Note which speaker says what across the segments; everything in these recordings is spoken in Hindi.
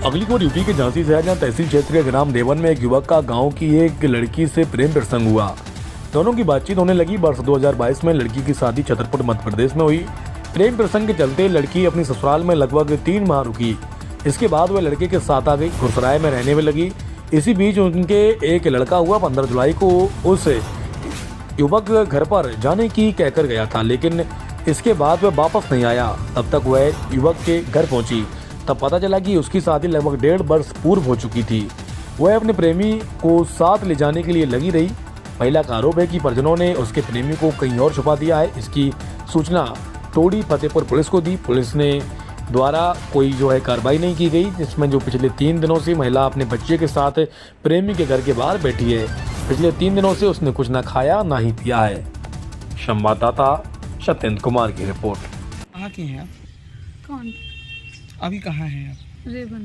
Speaker 1: अगली खबर यूपी के झांसी से है, जहां तहसील क्षेत्र के ग्राम देवन में एक युवक का गांव की एक लड़की से प्रेम प्रसंग हुआ। दोनों की बातचीत होने लगी। वर्ष 2022 में लड़की की शादी छतरपुर मध्य प्रदेश में हुई। प्रेम प्रसंग के चलते लड़की अपनी ससुराल में लगभग 3 माह रुकी। इसके बाद वह लड़के के साथ आ गई, गुरसराय में रहने में लगी। इसी बीच उनके एक लड़का हुआ। 15 जुलाई को उस युवक घर पर जाने की कहकर गया था, लेकिन इसके बाद वह वापस नहीं आया। तब तक वह युवक के घर पहुंची, तब पता चला कि उसकी शादी लगभग 1.5 वर्ष पूर्व हो चुकी थी। वह अपने प्रेमी को साथ ले जाने के लिए लगी रही। महिला का आरोप है कि परिजनों ने उसके प्रेमी को कहीं और छुपा दिया है। इसकी सूचना टोडी फतेहपुर पुलिस को दी। पुलिस ने द्वारा कोई कार्रवाई नहीं की गई, जिसमें पिछले 3 दिनों से महिला अपने बच्चे के साथ प्रेमी के घर के बाहर बैठी है। पिछले 3 दिनों से उसने कुछ न खाया ना ही पिया है। संवाददाता सत्येंद्र कुमार की रिपोर्ट।
Speaker 2: कहाँ के हैं आप?
Speaker 3: कौन?
Speaker 2: अभी कहाँ हैं आप?
Speaker 3: रेवन।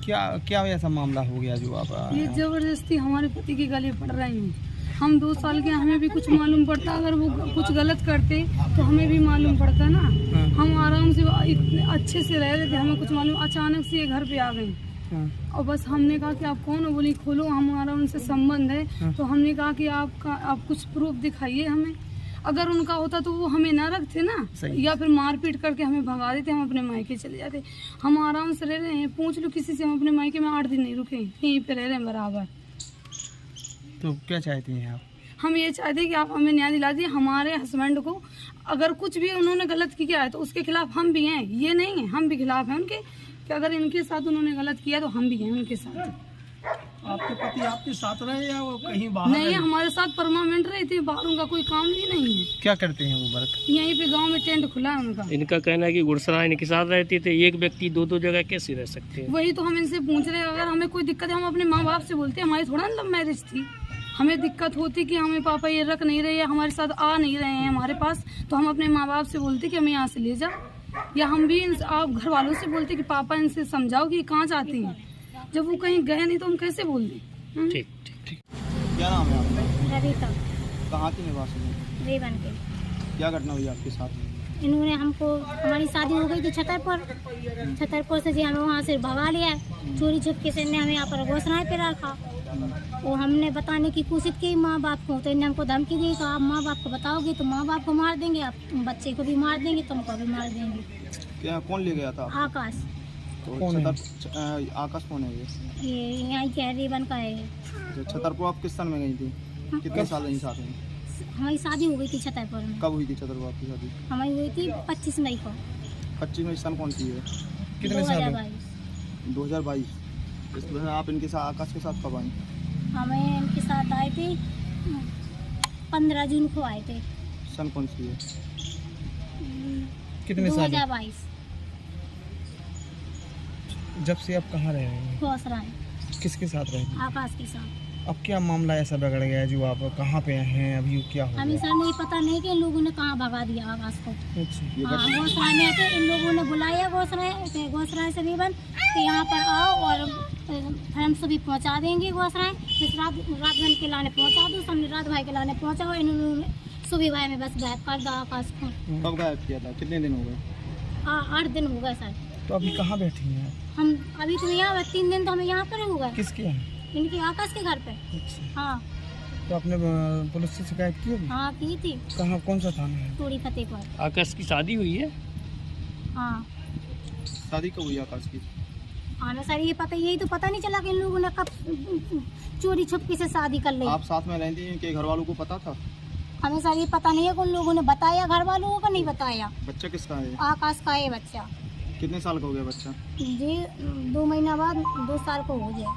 Speaker 2: क्या ऐसा मामला हो गया जो आप?
Speaker 3: ये जबरदस्ती हमारे पति के गले पड़ रही है। हम 2 साल के, हमें भी कुछ मालूम पड़ता, अगर वो कुछ गलत करते तो हमें भी मालूम पड़ता ना। हम आराम से इतने अच्छे से रह रहे थे, हमें कुछ मालूम, अचानक से ये घर पे आ गई। और बस हमने कहा कि आप कौन हो? बोली खोलो, हमारा उनसे संबंध है। तो हमने कहा कि आप कुछ प्रूफ दिखाइए हमें। अगर उनका होता तो वो हमें ना रखते ना, या फिर मारपीट करके हमें भगा देते, हम अपने मायके चले जाते। हम आराम से रह रहे हैं, पूछ लो किसी से, हम अपने मायके में 8 दिन नहीं रुके, यहीं पे रह रहे हैं बराबर।
Speaker 2: तो क्या चाहती हैं आप?
Speaker 3: हम ये चाहते हैं कि आप हमें न्याय दिला दिए। हमारे हस्बैंड को अगर कुछ भी उन्होंने गलत किया है तो उसके खिलाफ हम भी हैं, ये नहीं है हम भी खिलाफ हैं उनके, कि अगर इनके साथ उन्होंने गलत किया तो हम भी हैं उनके साथ।
Speaker 2: आपके पति आपके साथ रहे या वो कहीं बाहर?
Speaker 3: नहीं, हमारे साथ परमानेंट रहे थे, बाहर उनका कोई काम भी नहीं है।
Speaker 2: क्या करते हैं वो वर्क?
Speaker 3: यहीं पे गांव में टेंट खुला है उनका।
Speaker 4: इनका कहना है कि गुरसराय इनके साथ रहती थे, एक व्यक्ति 2-2 जगह कैसे रह सकते हैं?
Speaker 3: वही तो हम इनसे पूछ रहे हैं। अगर हमें कोई दिक्कत है हम अपने माँ बाप से बोलते हैं। हमारी थोड़ा लव मैरिज थी, हमें दिक्कत होती कि हमें पापा ये रख नहीं रहे, हमारे साथ आ नहीं रहे हैं हमारे पास, तो हम अपने माँ बाप से बोलते कि हमें यहाँ से ले जाओ, या हम भी आप घर वालों से बोलते कि पापा इनसे समझाओ कि कहाँ जाते हैं। जब वो कहीं गए नहीं तो हम कैसे बोल दें?
Speaker 4: ठीक।
Speaker 2: क्या नाम है आपका?
Speaker 5: रविता।
Speaker 2: कहाँ की निवासी है?
Speaker 5: रेवन के।
Speaker 2: क्या घटना हुई आपके साथ?
Speaker 5: इन्होंने हमारी शादी हो गई थी छतरपुर से जी, हमें वहाँ से भगा लिया, चोरी छुपके से हमें यहाँ पर घोषणाएं पे रखा। वो हमने बताने की कोशिश की माँ बाप को, तो इन्हें हमको धमकी दी कि आप माँ बाप को बताओगे तो माँ बाप को मार देंगे, आप बच्चे को भी मार देंगे, तुमको भी मार देंगे।
Speaker 2: क्या कौन ले गया था?
Speaker 5: आकाश।
Speaker 2: तो आकाश कौन है
Speaker 5: ये यहाँ के रेवन का है।
Speaker 2: तो छतरपुर आप किस सन में गई थी? कितने साल रही साथ में?
Speaker 5: हमारी शादी हो गई थी छतरपुर में।
Speaker 2: कब हुई थी छतरपुर आपकी शादी?
Speaker 5: हमारी हुई थी 25 मई को।
Speaker 2: 25 में सन कौन सी है?
Speaker 5: 2022।
Speaker 2: 2022। इसमें आप इनके साथ आकाश के साथ कब आई?
Speaker 5: हमें इनके साथ आए थे 15 जून को आए थे।
Speaker 2: सन कौन सी है?
Speaker 4: कितने साल?
Speaker 5: 2022।
Speaker 2: जब से आप कहाँ रह रहे हैं?
Speaker 5: घोषणाएं।
Speaker 2: किसके साथ रहे थे?
Speaker 5: आकाश के साथ।
Speaker 2: अब क्या मामला ऐसा बिगड़ गया जो आप कहाँ पे हैं अभी? क्या हो
Speaker 5: हमें
Speaker 2: गया?
Speaker 5: सर नहीं पता नहीं कि इन लोगों ने कहाँ भगा दिया आकाश को।
Speaker 2: ये
Speaker 5: हाँ, घोषणाएं में आके इन लोगों ने बुलाया घोषणाएं से रेवन कि यहाँ पर आओ और हम सभी पहुँचा देंगे घोषणाएं। इस रात भाई के लाने पहुँचा दो, सबने रात भाई के लाने पहुँचा। इन्होंने सुबह भाई में बस गायब कर दिया आकाश को।
Speaker 2: कब गायब किया था? कितने दिन हो गए?
Speaker 5: 8 दिन हो गए सर।
Speaker 2: तो अभी कहाँ बैठी हैं?
Speaker 5: हम अभी तो यहाँ 3 दिन तो हमें यहाँ पर ही हो गए।
Speaker 2: किसके यहाँ?
Speaker 5: इनके आकाश के घर पे। हाँ।
Speaker 2: तो आपने पुलिस से शिकायत की होगी?
Speaker 5: हाँ की थी।
Speaker 2: कहाँ, कौन सा थाना है?
Speaker 5: टोडी फतेहपुर।
Speaker 4: आकाश की शादी हुई है?
Speaker 5: हाँ।
Speaker 2: शादी कब हुई आकाश की?
Speaker 5: हमें सर ये पता, यही तो पता नहीं चला कि इन लोगों ने कब चोरी छुपके से शादी कर ली।
Speaker 2: आप साथ में रहती हैं कि घर वालों को पता था?
Speaker 5: हमें सर ये पता नहीं है कि उन लोगों ने बताया, घर वालों को नहीं बताया।
Speaker 2: बच्चा किसका है?
Speaker 5: आकाश का है बच्चा।
Speaker 2: कितने साल का हो गया बच्चा?
Speaker 5: जी 2 महीना बाद 2 साल को हो गया।